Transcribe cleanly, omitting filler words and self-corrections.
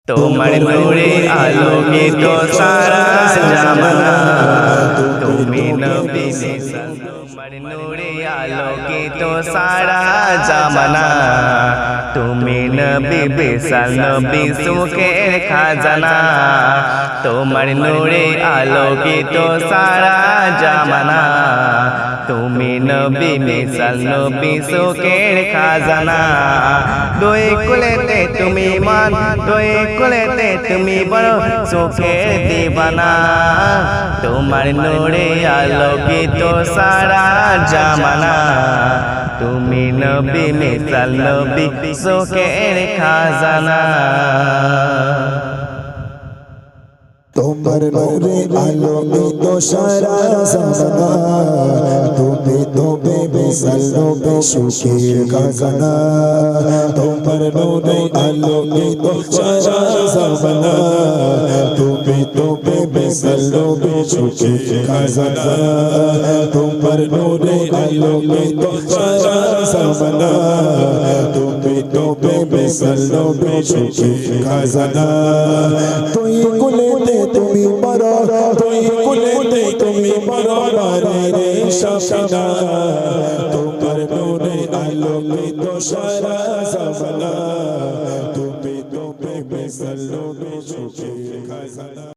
তোমার নূরে আলোকিত সারা জামানা তুমি নবী নিশান তোমার নূরে আলোকিত সারা জামানা তুমি নবী বিশাল নবী সুখের খাজানা তোমার নূরে আলোকিত সারা জামানা তুমি নবী মিশাল নবী সুখের খাজানা দুই কুলেতে তুমি মান দুই কুলেতে তুমি বড় সুখের দিবানা তোমার নূরে আলোকিত সারা জামানা তুমি নবী মিশাল নবী সুখের খাজানা তোমার নূরে আলোকিত সারা জামানা তুমি তুমি মিশাল নবী সুখের খাজানা তোমার নূরে আলোকিত সারা জামানা তুমি তুমি মিশাল নবী সুখের খাজানা তোমার নূরে আলোকিত সারা জামানা তুমি তুমি মিশাল নবী সুখের খাজানা তুই কুলেতে তুমি বড় তুই কুলেতে তুমি বড় রে শাফিনা তোমার নূরে আলোকিত সারা জামানা তুমি তুমি মিশাল নবী সুখের খাজানা।